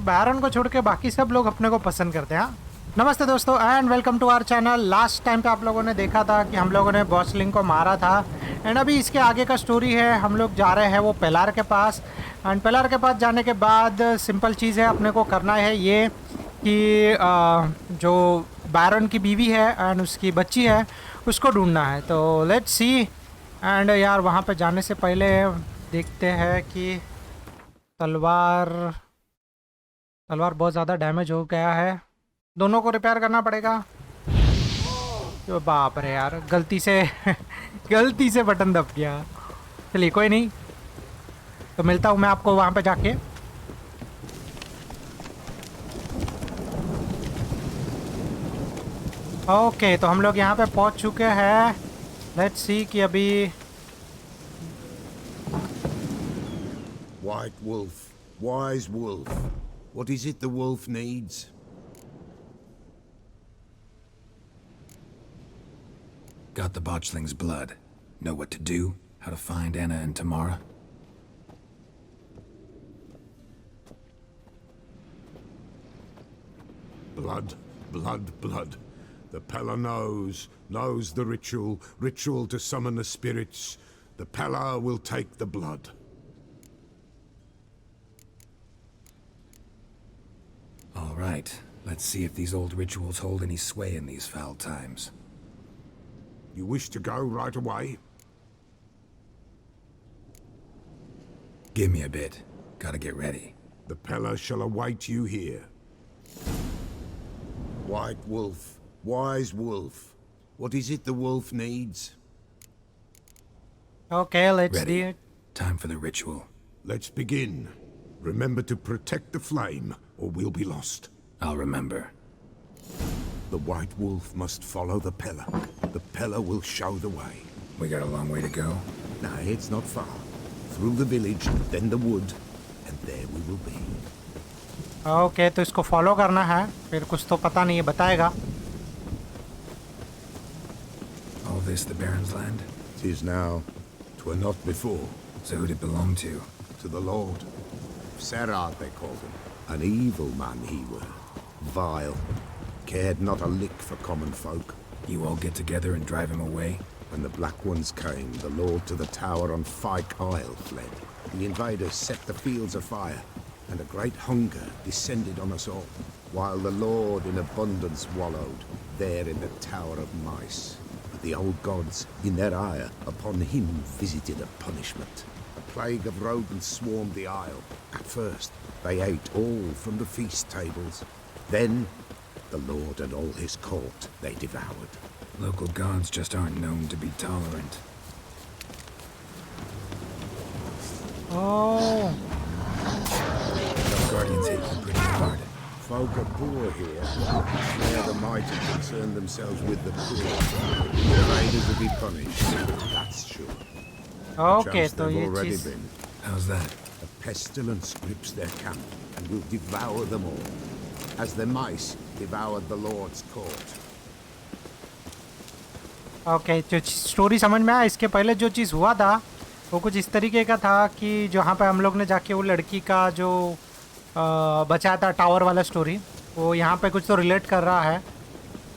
बैरन को छोड़ के बाकी सब लोग अपने को पसंद करते हैं। नमस्ते दोस्तों and welcome to our channel. Last time पे आप लोगों ने देखा था कि हम लोगों ने बॉसलिंग को मारा था एंड अभी इसके आगे का स्टोरी है। हम लोग जा रहे हैं वो पिलार के पास एंड पिलार के पास जाने के बाद सिंपल चीज़ है, अपने को करना है ये कि जो बैरन की बीवी है एंड उसकी बच्ची है उसको ढूंढना है। तो लेट्स सी एंड यार वहाँ पे जाने से पहले देखते हैं कि तलवार बहुत ज़्यादा डैमेज हो गया है, दोनों को रिपेयर करना पड़ेगा। तो बाप रे यार, गलती से गलती से बटन दब गया। चलिए कोई नहीं, तो मिलता हूँ मैं आपको वहाँ पे जाके। ओके तो हम लोग यहाँ पे पहुँच चुके हैं। लेट्स सी कि अभी White wolf, wise wolf. What is it the wolf needs? Got the botchling's blood. Know what to do? How to find Anna and Tamara? Blood, blood, blood. The Pella knows the ritual to summon the spirits. The Pella will take the blood. All right. Let's see if these old rituals hold any sway in these foul times. You wish to go right away? Give me a bit. Gotta get ready. The Pella shall await you here. White wolf, wise wolf. What is it the wolf needs? okay, let's do Ready. it. Time for the ritual. Let's begin. Remember to protect the flame, or we'll be lost. I'll remember. The White Wolf must follow the Pella. The Pella will show the way. We got a long way to go. No, it's not far. Through the village, then the wood, and there we will be. Okay तो इसको follow करना है, फिर कुछ तो पता नहीं है, बताएगा। All this the Baron's land? 'Tis now. 'Twere not before. So who'd it belong to? To the Lord. Serad they called him. An evil man he were. Vile. Cared not a lick for common folk. You all get together and drive him away? When the Black Ones came, the Lord to the tower on Fyke Isle fled. The invaders set the fields afire, and a great hunger descended on us all, while the Lord in abundance wallowed, there in the Tower of Mice. But the old gods, in their ire, upon him visited a punishment. A plague of rodents swarmed the isle. At first, they ate all from the feast tables. Then, the Lord and all his court they devoured. Local gods just aren't known to be tolerant. Oh Some guardians hit them pretty hard. Folk are poor here. Where the mighty concern themselves with the poor, the invaders will be punished. That's sure. Okay Chance तो they've ये already cheese been. How's that? A pestilence grips their camp and will devour them all, as the mice devoured the Lord's court. Okay जो story समझ में आया। इसके पहले जो चीज़ हुआ था वो कुछ इस तरीके का था कि जहाँ पे हम लोग ने जाके वो लड़की का जो बचाया था टावर वाला स्टोरी, वो यहाँ पे कुछ तो रिलेट कर रहा है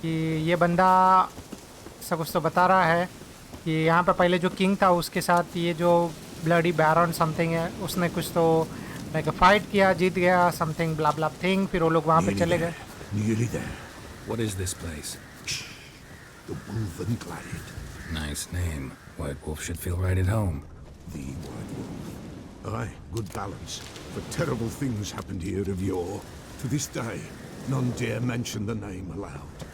कि ये बंदा सब कुछ तो बता रहा है कि यहाँ पे पहले जो किंग था उसके साथ ये जो ब्लडी बैरन समथिंग है, उसने कुछ तो लाइक फाइट किया, जीत गया समथिंग ब्ला ब्ला थिंग, फिर वो लोग वहाँ पे चले गए। Nearly there. What is this place? The Wolven Glade. Nice name. White Wolf should feel right at home. The White Wolf. Aye, good balance. For terrible things happened here of yore. To this day, none dare mention the name aloud.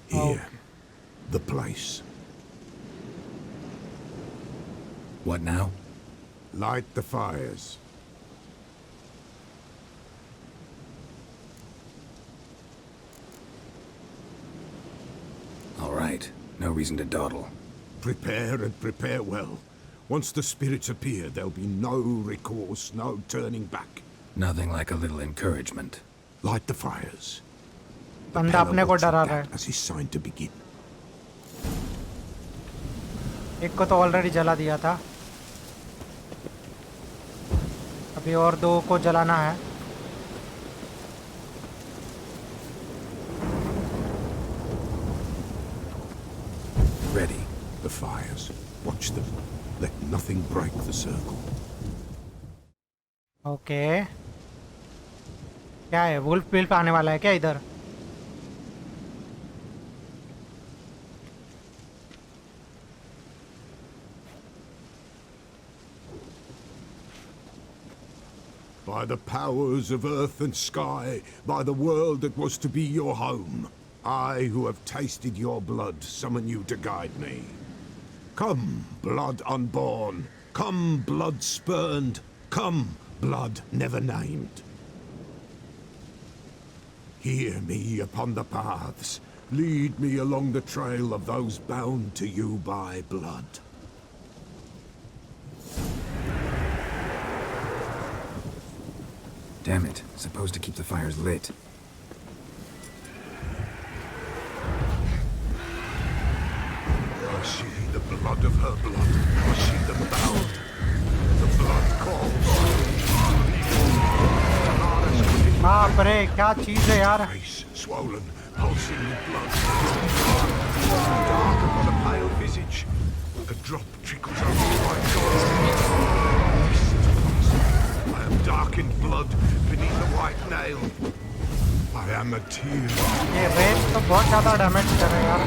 Here, the place. What now? Light the fires. All right. No reason to dawdle. Prepare and prepare well. Once the spirits appear, there'll be no recourse, no turning back. Nothing like a little encouragement. Light the fires. बंदा अपने को डरा रहा है। As his sign to begin. एक को तो already जला दिया था, अभी और 2 को जलाना है। Ready. The fires. Watch them. Let nothing break the circle. Okay, क्या है, वुल्फ बिल्फ आने वाला है क्या इधर? By the powers of earth and sky, by the world that was to be your home, I, who have tasted your blood, summon you to guide me. Come, blood unborn. Come, blood spurned. Come, blood never named. Hear me upon the paths. Lead me along the trail of those bound to you by blood. Damn it. Supposed to keep the fires lit. I see the blood of her blood. I see them bound. The blood calls. बाप रे, क्या चीज़ है यार। Face swollen, pulsing with blood. Dark upon a pale visage. A drop trickles over the white gold. I am dark in blood beneath a white nail. I am a tear. ये रेत तो बहुत ज़्यादा डैमेज कर रहा है यार।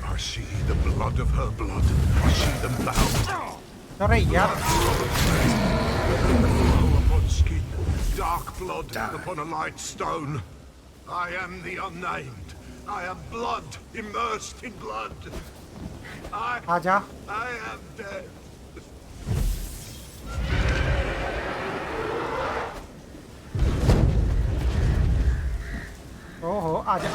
I see the blood of her blood. I see them bound. अरे यार, Flow upon skin, dark blood upon a light stone. I am the unnamed. I am blood immersed in blood. आजा। I am dead. ओहो, आजा।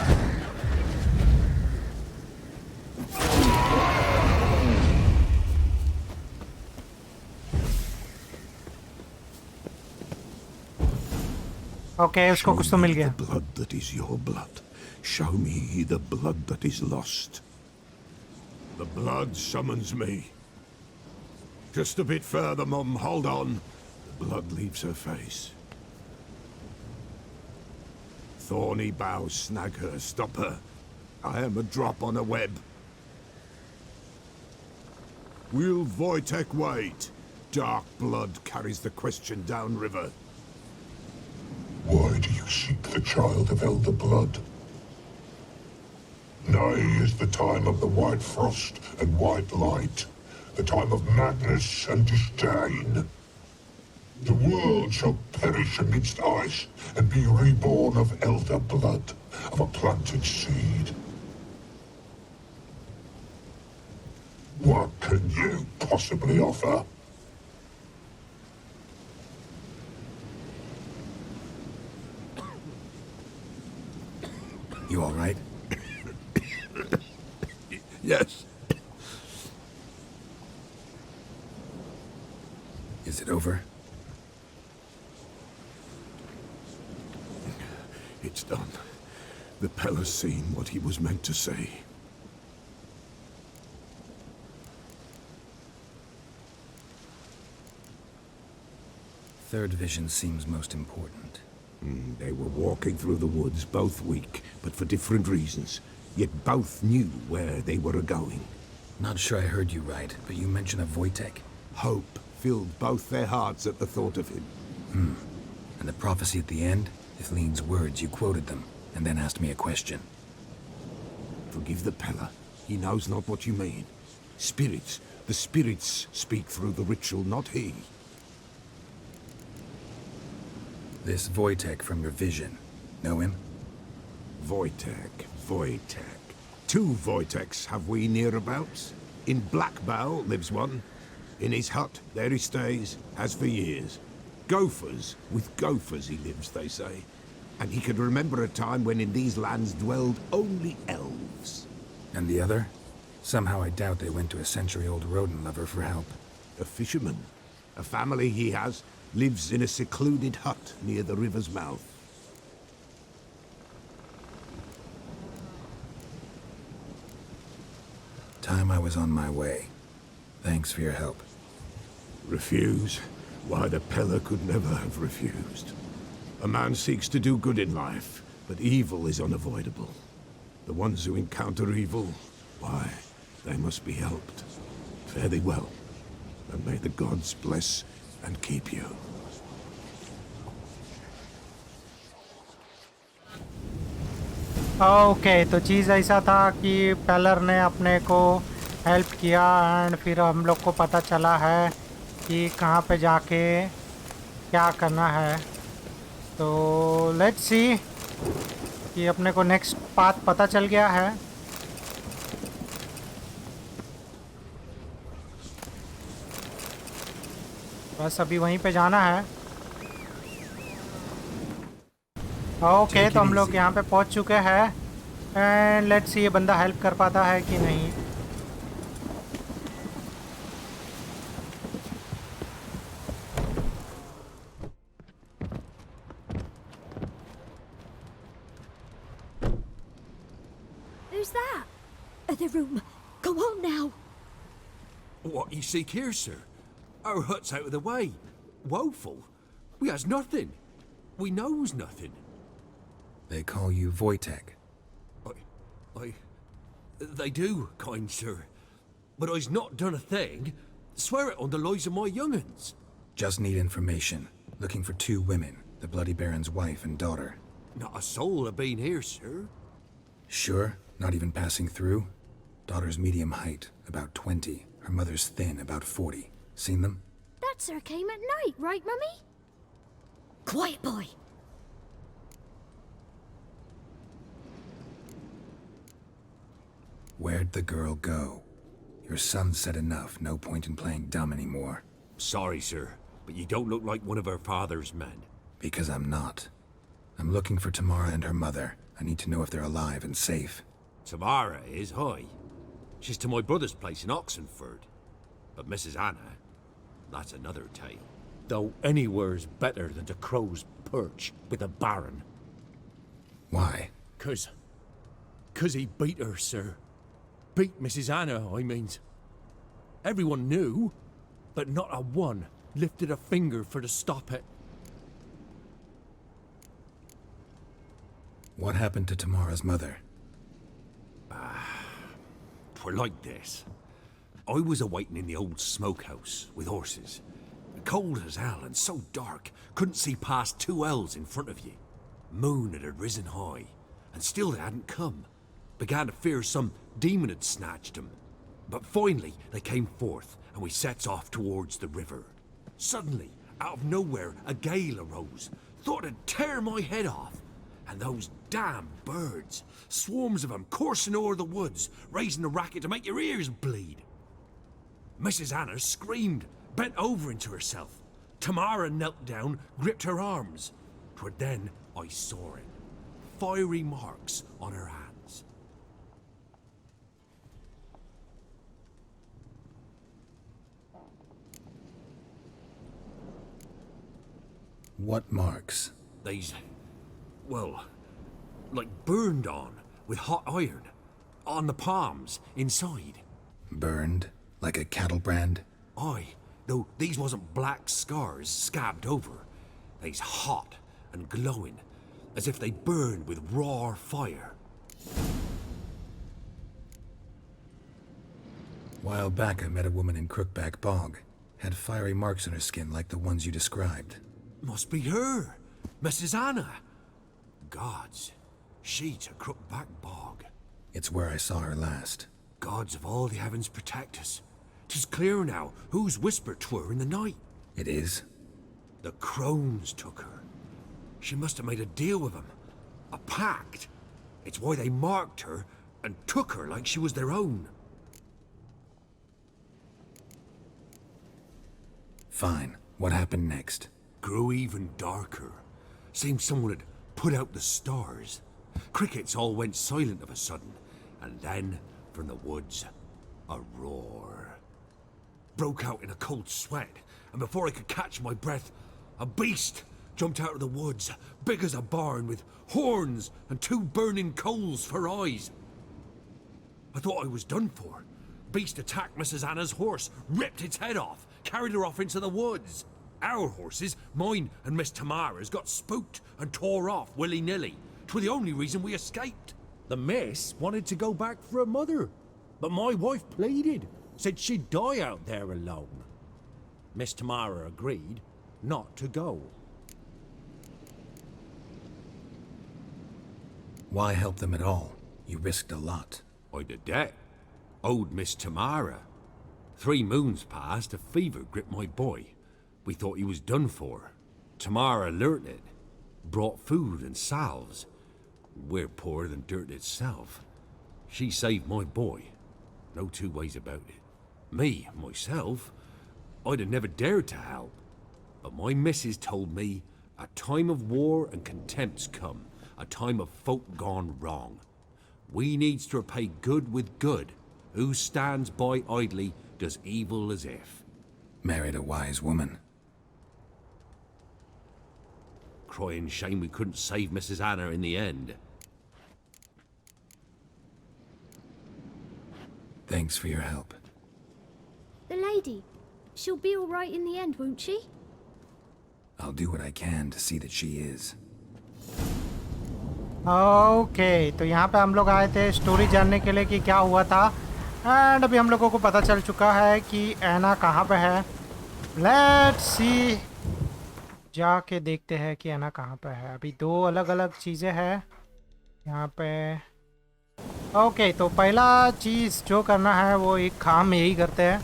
Okay, उसको कुछ तो मिल गया। The blood that is your blood. Show me the blood that is lost. The blood summons me. Just a bit further, Mum. Hold on. The blood leaves her face. Thorny boughs snag her, stop her. I am a drop on a web. Will Wojtek wait? Dark blood carries the question downriver. Why do you seek the child of elder blood? Now is the time of the white frost and white light, the time of madness and disdain. The world shall perish amidst ice and be reborn of elder blood, of a planted seed. What can you possibly offer? You all right? Yes. Is it over? It's done. The Pella's seen what he was meant to say. Third vision seems most important. They were walking through the woods, both weak, but for different reasons. Yet both knew where they were going. Not sure I heard you right, but you mentioned a Wojtek. Hope filled both their hearts at the thought of him. And the prophecy at the end? Ithleen's words, you quoted them, and then asked me a question. Forgive the Pella. He knows not what you mean. Spirits. The spirits speak through the ritual, not he. This Wojtek from your vision. Know him? Wojtek. Two Wojteks have we nearabouts. In Blackbow lives one. In his hut, there he stays, has for years. Gophers, with gophers he lives, they say. And he could remember a time when in these lands dwelled only elves. And the other? Somehow I doubt they went to a century-old rodent lover for help. A fisherman. A family he has lives in a secluded hut near the river's mouth. Time I was on my way. Thanks for your help. Refuse? Why, the Pella could never have refused. A man seeks to do good in life, but evil is unavoidable. The ones who encounter evil, why, they must be helped. Fare thee well, and may the gods bless and keep you. Okay तो चीज़ ऐसा था कि पेलर ने अपने को help किया and फिर हम लोग को पता चला है कि कहाँ पे जाके क्या करना है। तो लेट्स सी कि अपने को नेक्स्ट पाथ पता चल गया है। बस अभी वहीं पे जाना है। ओके तो हम लोग यहाँ पे पहुँच चुके हैं एंड लेट्स सी ये बंदा हेल्प कर पाता है कि नहीं। Who's that? The room. Go on now. What you seek here, sir? Our hut's out of the way. Woeful. We has nothing. We knows nothing. They call you Wojtek. They do, kind sir. But I's not done a thing. Swear it on the lives of my young'uns. Just need information. Looking for 2 women, the Bloody Baron's wife and daughter. Not a soul have been here, sir. Sure? Not even passing through? Daughter's medium height, about 20. Her mother's thin, about 40. Seen them? That sir came at night, right, Mummy? Quiet, boy. Where'd the girl go? Your son said enough, no point in playing dumb anymore. Sorry, sir, but you don't look like one of our father's men. Because I'm not. I'm looking for Tamara and her mother. I need to know if they're alive and safe. Tamara is, hi. She's to my brother's place in Oxenford. But Mrs. Anna, that's another tale. Though anywhere's better than to Crow's Perch with a baron. Why? 'Cause he beat her, sir. Beat Mrs. Anna, I means. Everyone knew, but not a one lifted a finger for to stop it. What happened to Tamara's mother? 'Twere like this. I was a-waiting in the old smokehouse with horses. Cold as hell and so dark, couldn't see past 2 ells in front of you. Moon had risen high, and still they hadn't come. Began to fear some demon had snatched them. But finally they came forth, and we sets off towards the river. Suddenly, out of nowhere, a gale arose. Thought it'd tear my head off. And those damn birds, swarms of them coursing o'er the woods, raising a racket to make your ears bleed. Mrs. Anna screamed, bent over into herself. Tamara knelt down, gripped her arms. 'Twere then I saw it. Fiery marks on her hands. What marks? They's, well, like burned on with hot iron. On the palms, inside. Burned? Like a cattle brand? Aye, though these wasn't black scars scabbed over. They's hot and glowing, as if they burned with raw fire. While back I met a woman in Crookback Bog. Had fiery marks on her skin like the ones you described. Must be her, Mrs. Anna. Gods, she's a Crookback Bog. It's where I saw her last. Gods of all the heavens protect us. 'Tis clear now whose whisper 'twere in the night. It is? The crones took her. She must have made a deal with them. A pact. It's why they marked her and took her like she was their own. Fine. What happened next? Grew even darker. Seemed someone had put out the stars. Crickets all went silent of a sudden. And then, from the woods, a roar. Broke out in a cold sweat, and before I could catch my breath, a beast jumped out of the woods, big as a barn, with horns and 2 burning coals for eyes. I thought I was done for. Beast attacked Mrs. Anna's horse, ripped its head off, carried her off into the woods. Our horses, mine and Miss Tamara's, got spooked and tore off willy-nilly. 'Twas the only reason we escaped. The miss wanted to go back for her mother, but my wife pleaded, said she'd die out there alone. Miss Tamara agreed not to go. Why help them at all? You risked a lot. I did that. Owed Miss Tamara. 3 moons passed, a fever gripped my boy. We thought he was done for. Tamara learnt it. Brought food and salves. We're poorer than dirt itself. She saved my boy. No 2 ways about it. Me, myself, I'd have never dared to help. But my missus told me a time of war and contempt's come. A time of folk gone wrong. We needs to repay good with good. Who stands by idly does evil as if. Married a wise woman. Crying shame we couldn't save Mrs. Anna in the end. Thanks for your help. The lady. She'll be all right in the end, won't she? I'll do what I can to see that she is. Okay तो यहाँ पे हम लोग आए थे story जानने के लिए कि क्या हुआ था एंड अभी हम लोगों को पता चल चुका है कि ऐना कहाँ पे है। लेट्स सी, जाके देखते हैं कि ऐना कहाँ पे है। अभी 2 अलग अलग चीज़ें हैं यहाँ पे। ओके तो पहला चीज़ जो करना है वो एक काम यही करते हैं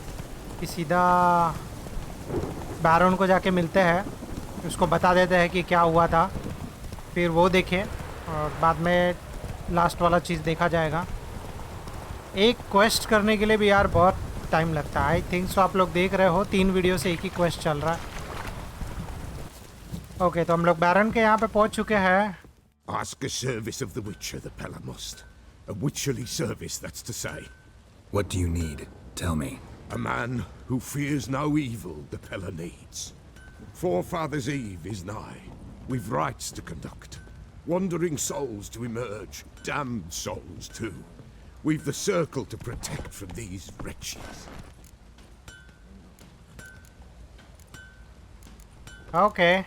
कि सीधा बैरन को जाके मिलते हैं, उसको बता देते हैं कि क्या हुआ था, फिर वो देखें और बाद में लास्ट वाला चीज़ देखा जाएगा। एक क्वेस्ट करने के लिए भी यार बहुत टाइम लगता है। आई थिंक सो आप लोग देख रहे हो 3 वीडियो से एक ही क्वेस्ट चल रहा है। ओके तो हम लोग बैरन के यहाँ पे पहुँच चुके हैं। Ask a service of the Witcher, the Pella must. A witcherly service, that's to say. What do you need? Tell me. A man who fears no evil the Pella needs. Forefathers' Eve is nigh. We've rites to conduct. Wandering souls to emerge. Damned souls too. We've the circle to protect from these wretches. Okay.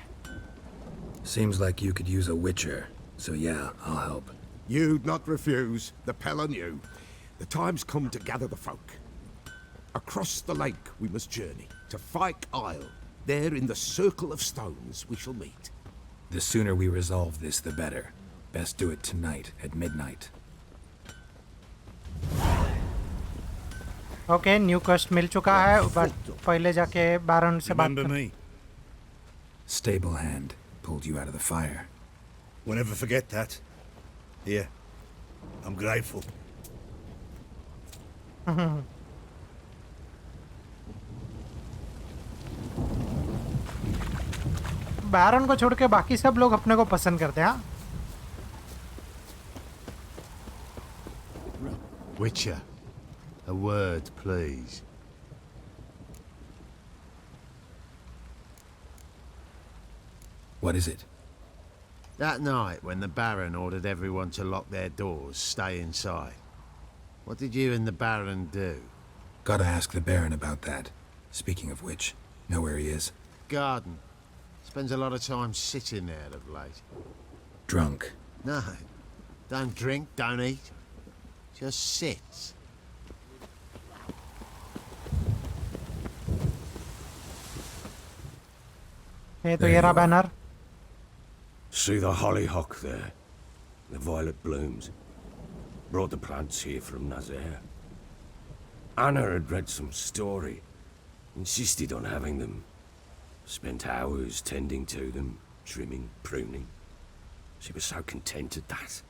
Seems like you could use a witcher. So yeah, I'll help. You'd not refuse. The Pella knew. The time's come to gather the folk. Across the lake we must journey. To Fyke Isle. There in the circle of stones we shall meet. The sooner we resolve this, the better. Best do it tonight, at midnight. Okay new quest मिल चुका है, but पहले जाके बैरन से बात Remember कर। me? Stable hand pulled you out of the fire. We'll never forget that. Here, I'm grateful. बैरन को छोड़ के बाकी सब लोग अपने को पसंद करते हैं। Witcher, a word, please. What is it? That night when the Baron ordered everyone to lock their doors, stay inside. What did you and the Baron do? Gotta ask the Baron about that. Speaking of which, know where he is? Garden. Spends a lot of time sitting there of late. Drunk. No, don't drink, don't eat. Just sits. ये तो There ये you रहा are. Banner. See the hollyhock there? The violet blooms. Brought the plants here from Nazaire. Anna had read some story. Insisted on having them. Spent hours tending to them, trimming, pruning. She was so content at that.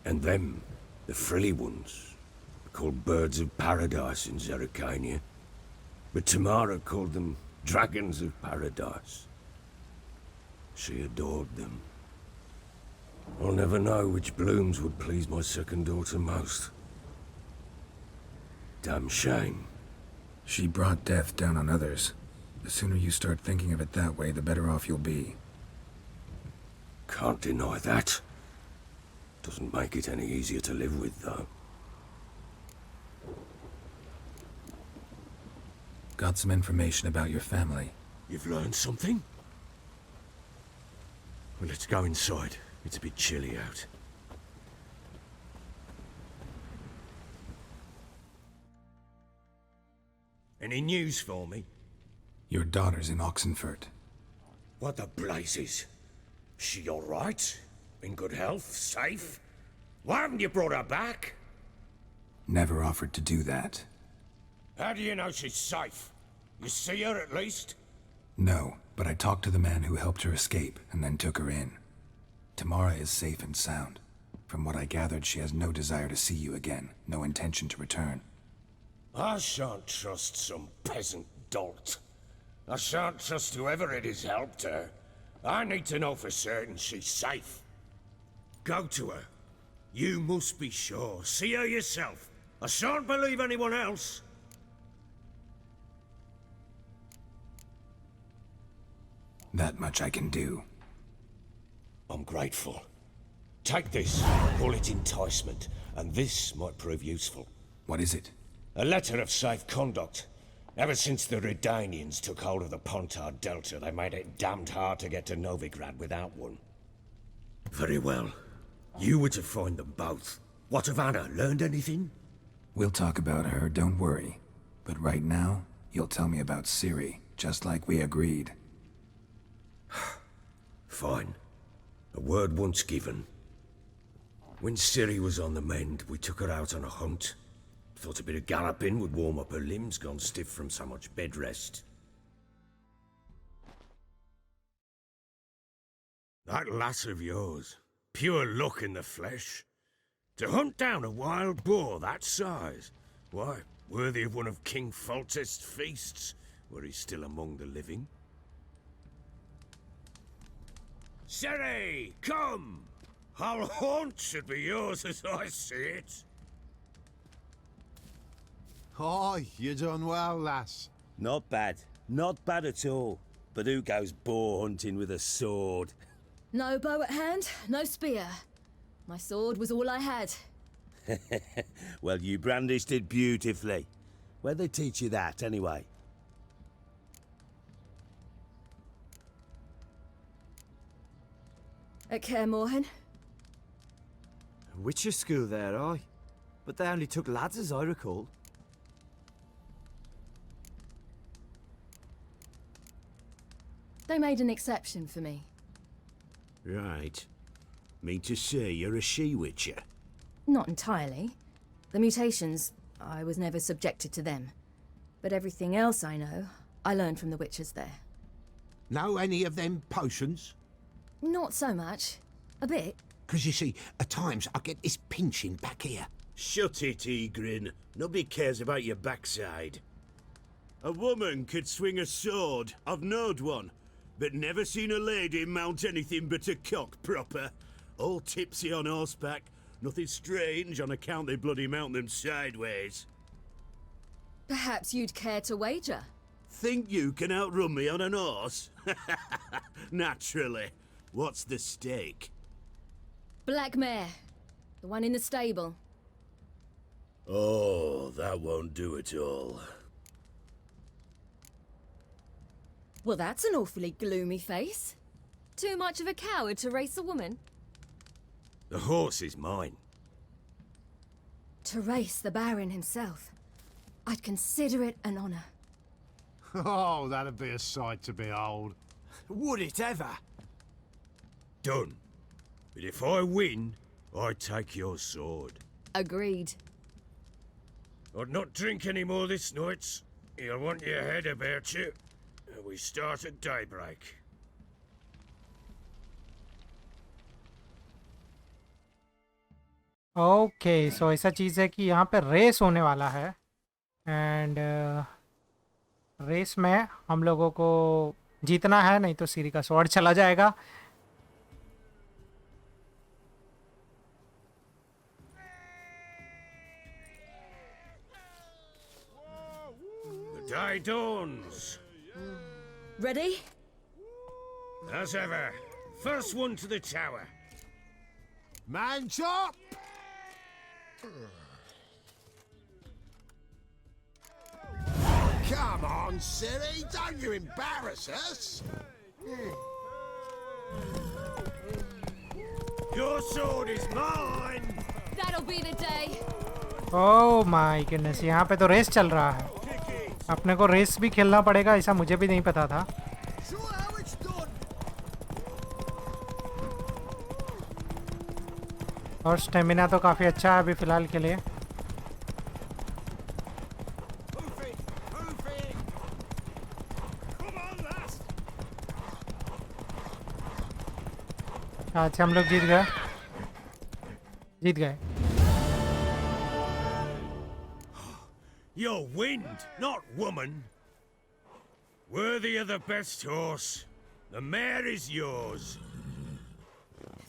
And them, the frilly ones, called birds of paradise in Zerrikania. But Tamara called them dragons of paradise. She adored them. I'll never know which blooms would please my second daughter most. Damn shame. She brought death down on others. The sooner you start thinking of it that way, the better off you'll be. Can't deny that. Doesn't make it any easier to live with, though. Got some information about your family. You've learned something? Well, let's go inside. It's a bit chilly out. Any news for me? Your daughter's in Oxenfurt. What the blazes? She all right? In good health? Safe? Why haven't you brought her back? Never offered to do that. How do you know she's safe? You see her at least? No, but I talked to the man who helped her escape and then took her in. Tamara is safe and sound. From what I gathered, she has no desire to see you again, no intention to return. I shan't trust some peasant dolt. I shan't trust whoever it is helped her. I need to know for certain she's safe. Go to her. You must be sure. See her yourself. I shan't believe anyone else. That much I can do. I'm grateful. Take this, call it enticement, and this might prove useful. What is it? A letter of safe conduct. Ever since the Redanians took hold of the Pontard Delta, they made it damned hard to get to Novigrad without one. Very well. You were to find them both. What of Anna? Learned anything? We'll talk about her, don't worry. But right now, you'll tell me about Ciri, just like we agreed. Fine. A word once given. When Ciri was on the mend, we took her out on a hunt. Thought a bit of galloping would warm up her limbs, gone stiff from so much bed rest. That lass of yours, pure luck in the flesh. To hunt down a wild boar that size, why, worthy of one of King Foltest's feasts, were he still among the living. Ciri, come! Our haunt should be yours as I see it. Hi, you done well, lass. Not bad. Not bad at all. But who goes boar hunting with a sword? No bow at hand, no spear. My sword was all I had. Well, you brandished it beautifully. Where'd they teach you that, anyway? At Kaer Morhen. Witcher school there, aye. But they only took lads, as I recall. They made an exception for me. Right. Mean to say you're a she-witcher? Not entirely. The mutations, I was never subjected to them. But everything else I know, I learned from the witches there. Know any of them potions? Not so much. A bit. 'Cause you see, at times I get this pinching back here. Shut it, Egrin. Nobody cares about your backside. A woman could swing a sword. I've knowed one. But never seen a lady mount anything but a cock proper. All tipsy on horseback. Nothing strange on account they bloody mount them sideways. Perhaps you'd care to wager? Think you can outrun me on an horse? Naturally. What's the stake? Black mare. The one in the stable. Oh, that won't do it all. Well, that's an awfully gloomy face. Too much of a coward to race a woman. The horse is mine. To race the Baron himself. I'd consider it an honor. Oh, that'd be a sight to behold. Would it ever? Done. But if I win, I take your sword. Agreed. I'd not drink any more this night. You'll want your head about you. We start at daybreak. Okay so ऐसा चीज़ है कि यहाँ पे race होने वाला है and race में हम लोगों को जीतना है, नहीं तो सीरी का स्वॉर्ड चला जाएगा. The day dawns. Ready? As ever. First one to the tower. Man chop! Come on, silly, don't you embarrass us! Your sword is mine! That'll be the day. Oh my goodness, यहाँ पे तो race चल रहा है. अपने को race भी खेलना पड़ेगा, ऐसा मुझे भी नहीं पता था. और स्टेमिना तो काफ़ी अच्छा है अभी फ़िलहाल के लिए. अच्छा हम लोग जीत गए. You're wind, not woman. Worthy of the best horse. The mare is yours.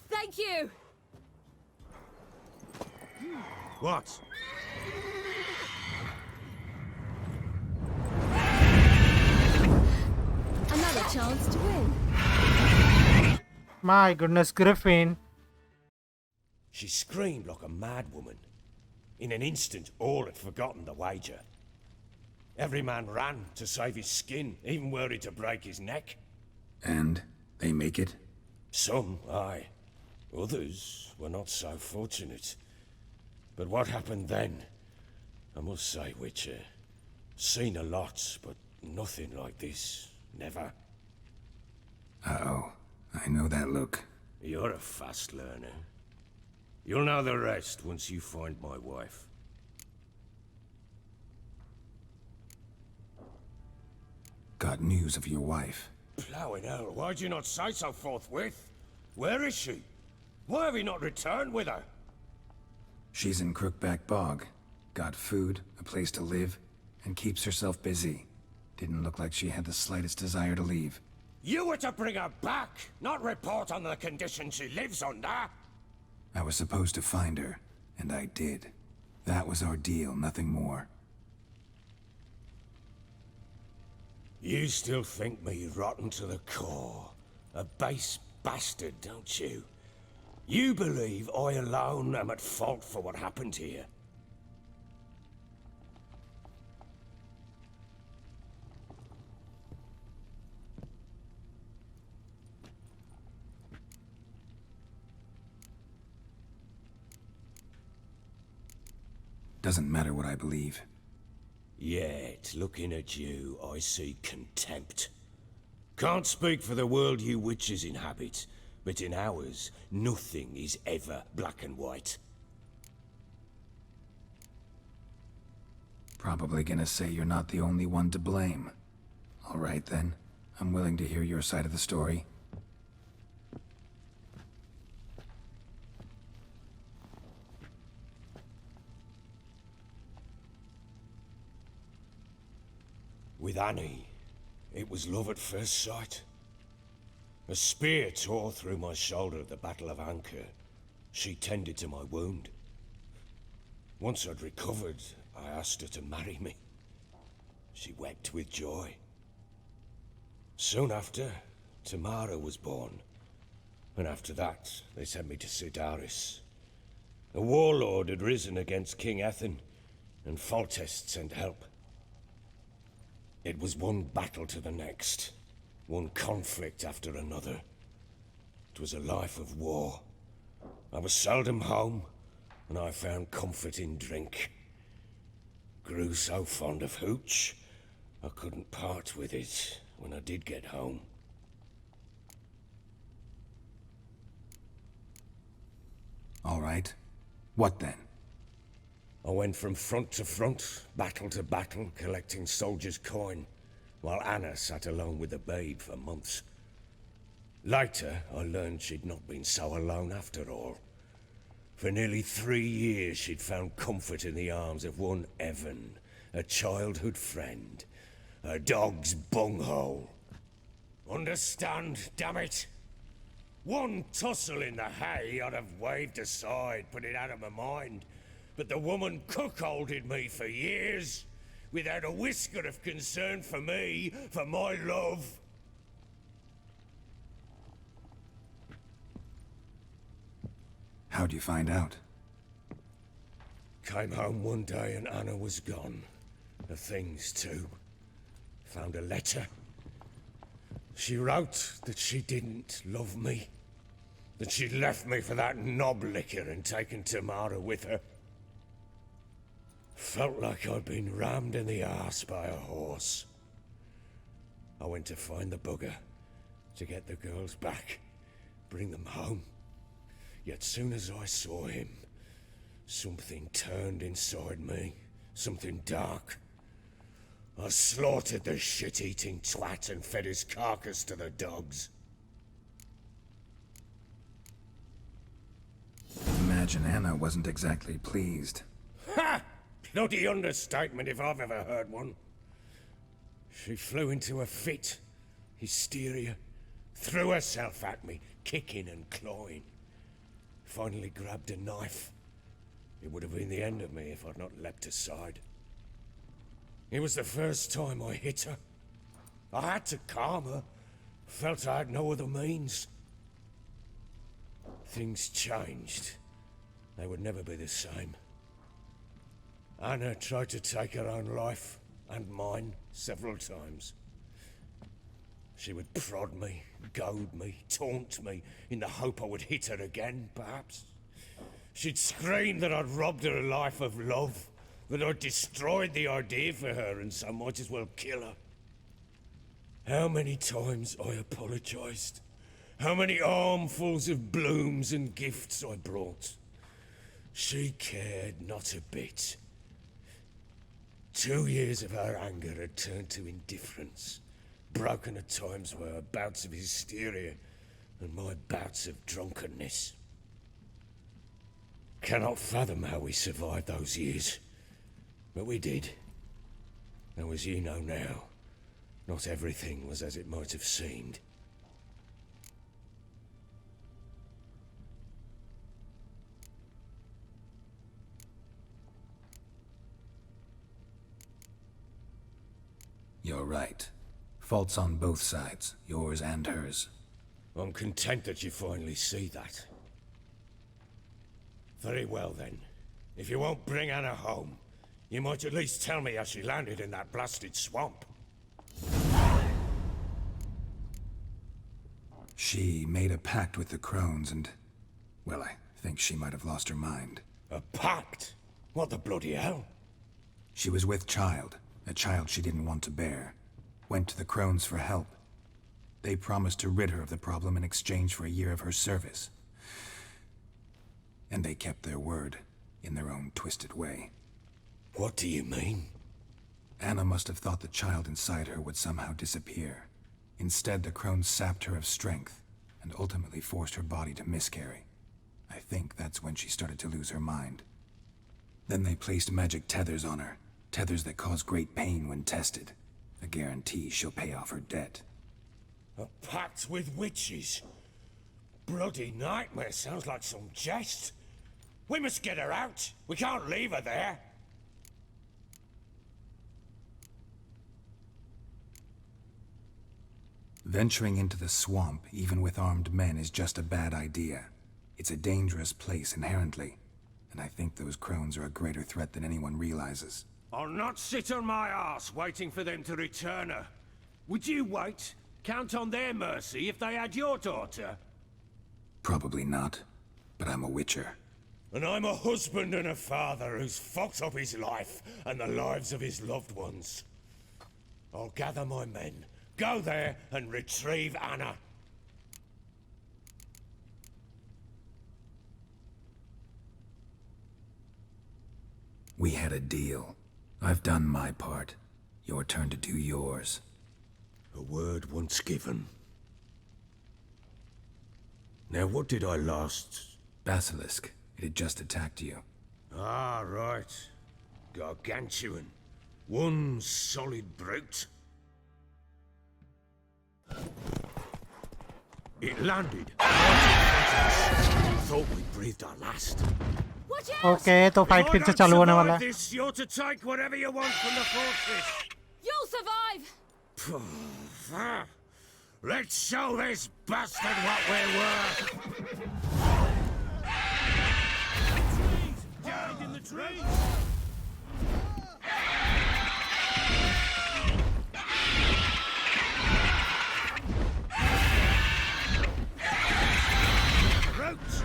Thank you. What? Another chance to win. My goodness, Griffin. She screamed like a mad woman. In an instant, all had forgotten the wager. Every man ran to save his skin, even worried to break his neck. And they make it? Some, aye. Others were not so fortunate. But what happened then? I must say, Witcher, seen a lot, but nothing like this. Never. Uh-oh. I know that look. You're a fast learner. You'll know the rest once you find my wife. Got news of your wife. Plowing hell, why'd you not say so forthwith? Where is she? Why have you not returned with her? She's in Crookback Bog. Got food, a place to live, and keeps herself busy. Didn't look like she had the slightest desire to leave. You were to bring her back, not report on the condition she lives under. I was supposed to find her, and I did. That was our deal, nothing more. You still think me rotten to the core. A base bastard, don't you? You believe I alone am at fault for what happened here. Doesn't matter what I believe. Yet, looking at you, I see contempt. Can't speak for the world you witches inhabit, but in ours, nothing is ever black and white. Probably gonna say you're not the only one to blame. All right then, I'm willing to hear your side of the story. With Annie, it was love at first sight. A spear tore through my shoulder at the Battle of Anchor. She tended to my wound. Once I'd recovered, I asked her to marry me. She wept with joy. Soon after, Tamara was born. And after that, they sent me to Sidaris. A warlord had risen against King Ethan, and Foltest sent help. It was one battle to the next, one conflict after another. It was a life of war. I was seldom home, and I found comfort in drink. Grew so fond of hooch, I couldn't part with it when I did get home. All right. What then? I went from front to front, battle to battle, collecting soldiers' coin, while Anna sat alone with the babe for months. Later, I learned she'd not been so alone after all. For nearly 3 years, she'd found comfort in the arms of one Evan, a childhood friend, a dog's bunghole. Understand, damn it? One tussle in the hay I'd have waved aside, put it out of my mind. But the woman cuckolded me for years, without a whisker of concern for me, for my love. How'd you find out? Came home one day and Anna was gone. The things too. Found a letter. She wrote that she didn't love me. That she'd left me for that knob licker and taken Tamara with her. Felt like I'd been rammed in the arse by a horse. I went to find the bugger, to get the girls back, bring them home. Yet soon as I saw him, something turned inside me, something dark. I slaughtered the shit-eating twat and fed his carcass to the dogs. Imagine Anna wasn't exactly pleased. Ha! Bloody understatement if I've ever heard one. She flew into a fit, hysteria, threw herself at me, kicking and clawing. Finally grabbed a knife. It would have been the end of me if I'd not leapt aside. It was the first time I hit her. I had to calm her. Felt I had no other means. Things changed. They would never be the same. Anna tried to take her own life, and mine, several times. She would prod me, goad me, taunt me, in the hope I would hit her again, perhaps. She'd scream that I'd robbed her life of love, that I'd destroyed the idea for her and so might as well kill her. How many times I apologized. How many armfuls of blooms and gifts I brought. She cared not a bit. 2 years of her anger had turned to indifference, broken at times by her bouts of hysteria and my bouts of drunkenness. Cannot fathom how we survived those years, but we did. Though as you know now, not everything was as it might have seemed. You're right. Faults on both sides, yours and hers. I'm content that you finally see that. Very well then. If you won't bring Anna home, you might at least tell me how she landed in that blasted swamp. She made a pact with the crones and... well, I think she might have lost her mind. A pact? What the bloody hell? She was with child, a child she didn't want to bear. Went to the crones for help. They promised to rid her of the problem in exchange for a year of her service. And they kept their word, in their own twisted way. What do you mean? Anna must have thought the child inside her would somehow disappear. Instead, the crones sapped her of strength, and ultimately forced her body to miscarry. I think that's when she started to lose her mind. Then they placed magic tethers on her, tethers that cause great pain when tested. A guarantee she'll pay off her debt. A pact with witches? Bloody nightmare, sounds like some jest. We must get her out. We can't leave her there. Venturing into the swamp, even with armed men, is just a bad idea. It's a dangerous place inherently, and I think those crones are a greater threat than anyone realizes. I'll not sit on my arse waiting for them to return her. Would you wait? Count on their mercy if they had your daughter? Probably not, but I'm a witcher. And I'm a husband and a father who's fucked up his life and the lives of his loved ones. I'll gather my men, go there and retrieve Anna. We had a deal. I've done my part. Your turn to do yours. A word once given. Now what did I last... Basilisk. It had just attacked you. Ah, right. Gargantuan. One solid brute. It landed. Thought we breathed our last. Okay तो fight फिर से चालू होने वाला है This, you're to take whatever you want from the fortress. You'll survive! Let's show this bastard what we're worth. the tree! Roots!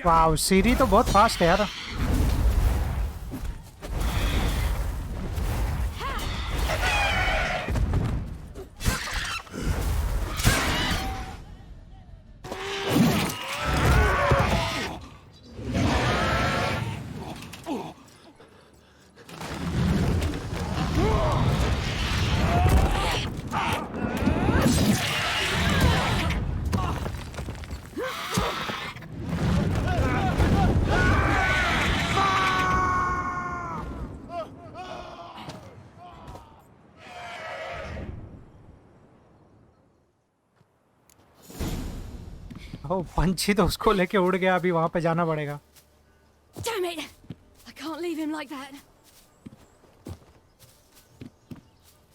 वाह, सीरी तो बहुत फास्ट है यार। ओ, पंछी तो उसको लेके उड़ गया, अभी वहां पे जाना पड़ेगा। Damn it! I can't leave him like that.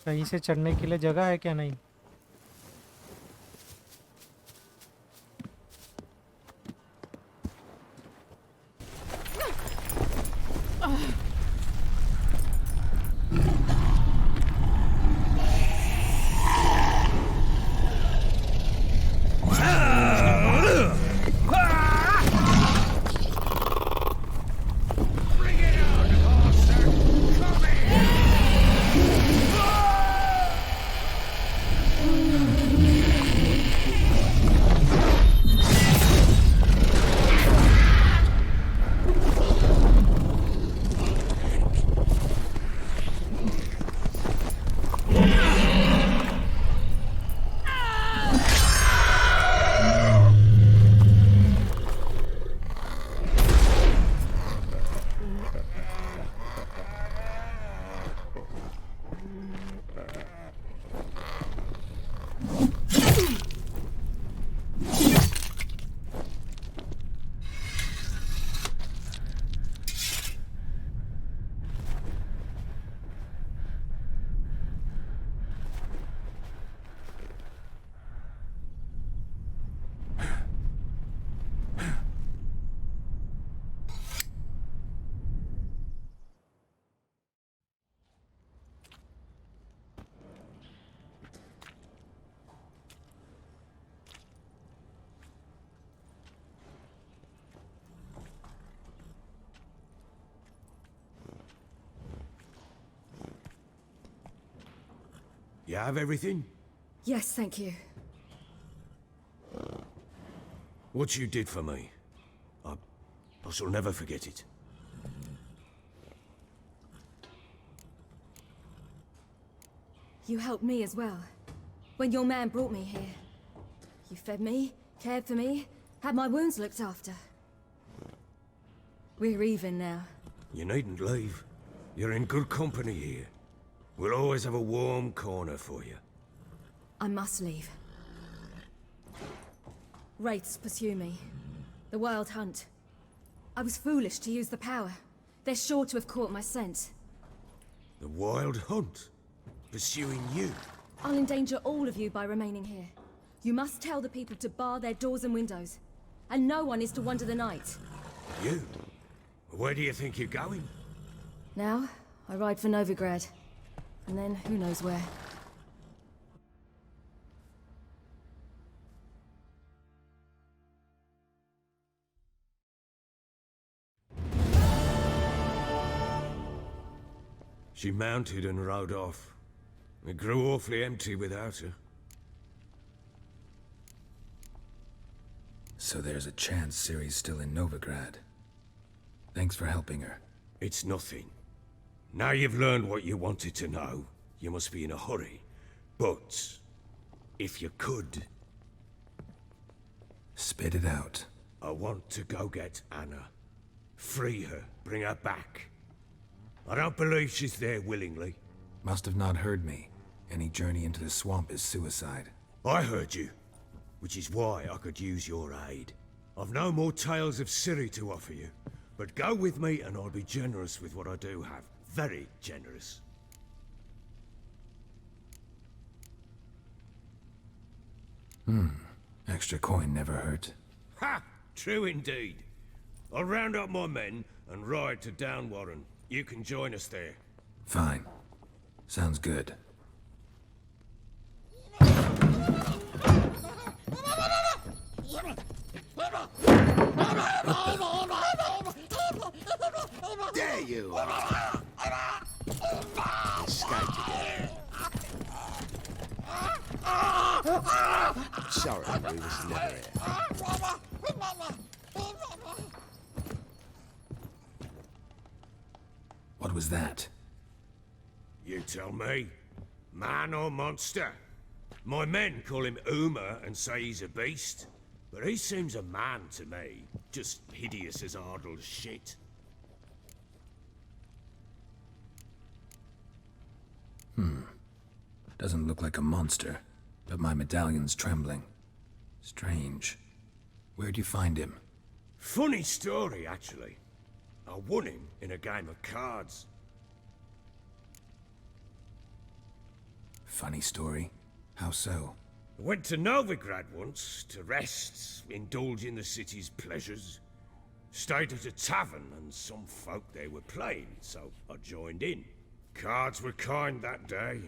कहीं से चढ़ने के लिए जगह है क्या? नहीं। You have everything? Yes, thank you. What you did for me, I shall never forget it. You helped me as well. When your man brought me here. You fed me, cared for me, had my wounds looked after. We're even now. You needn't leave. You're in good company here. We'll always have a warm corner for you. I must leave. Wraiths pursue me. The Wild Hunt. I was foolish to use the power. They're sure to have caught my scent. The Wild Hunt? Pursuing you? I'll endanger all of you by remaining here. You must tell the people to bar their doors and windows. And no one is to wander the night. You? Where do you think you're going? Now, I ride for Novigrad. And then, who knows where. She mounted and rode off. It grew awfully empty without her. So there's a chance Ciri's still in Novigrad. Thanks for helping her. It's nothing. Now you've learned what you wanted to know, you must be in a hurry. But, if you could... Spit it out. I want to go get Anna. Free her, bring her back. I don't believe she's there willingly. Must have not heard me. Any journey into the swamp is suicide. I heard you. which is why I could use your aid. I've no more tales of Ciri to offer you, but go with me and I'll be generous with what I do have. Very generous. Extra coin never hurt. Ha! True indeed. I'll round up my men and ride to Downwarren. You can join us there. Fine. Sounds good. There you are. Escaped again. Sorry, we was never here. What was that? You tell me. Man or monster? My men call him Uma and say he's a beast, but he seems a man to me. Just hideous as Ardle's shit. Doesn't look like a monster, but my medallion's trembling. Strange. Where'd you find him? Funny story, actually. I won him in a game of cards. Funny story? How so? I went to Novigrad once to rest, indulge in the city's pleasures. Stayed at a tavern and some folk there were playing, so I joined in. Cards were kind that day.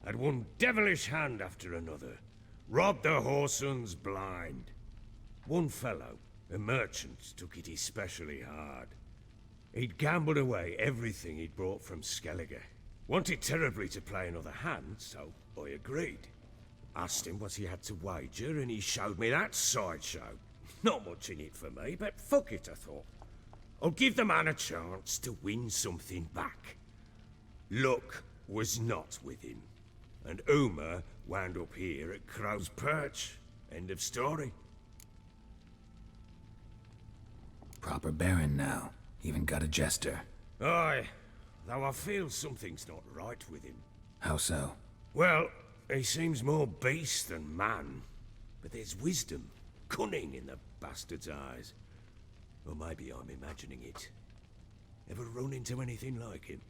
Had one devilish hand after another. Robbed the whoresons blind. One fellow, a merchant, took it especially hard. He'd gambled away everything he'd brought from Skellige. Wanted terribly to play another hand, so I agreed. Asked him what he had to wager, and he showed me that sideshow. Not much in it for me, but fuck it, I thought. I'll give the man a chance to win something back. Luck was not with him, and Uma wound up here at Crow's Perch. End of story. Proper baron now. Even got a jester. Aye, though I feel something's not right with him. How so? Well, he seems more beast than man, but there's wisdom, cunning in the bastard's eyes. Or maybe I'm imagining it. Ever run into anything like him?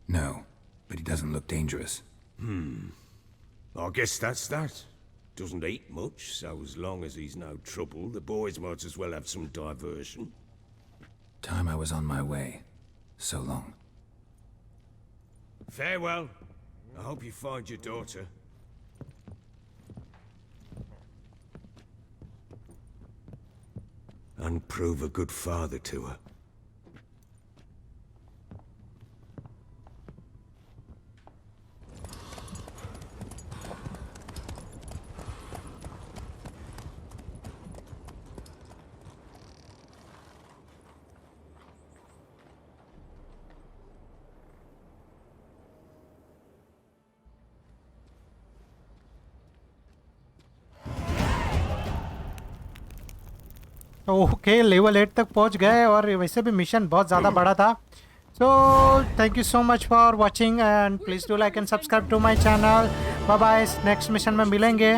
No, but he doesn't look dangerous. I guess that's that. Doesn't eat much, so as long as he's no trouble, the boys might as well have some diversion. Time I was on my way. So long. Farewell. I hope you find your daughter. And prove a good father to her. Okay level 8 तक पहुंच गए और वैसे भी mission बहुत ज़्यादा बड़ा था. So thank you so much for watching and please do like and subscribe to my channel. Bye bye. Next mission में मिलेंगे.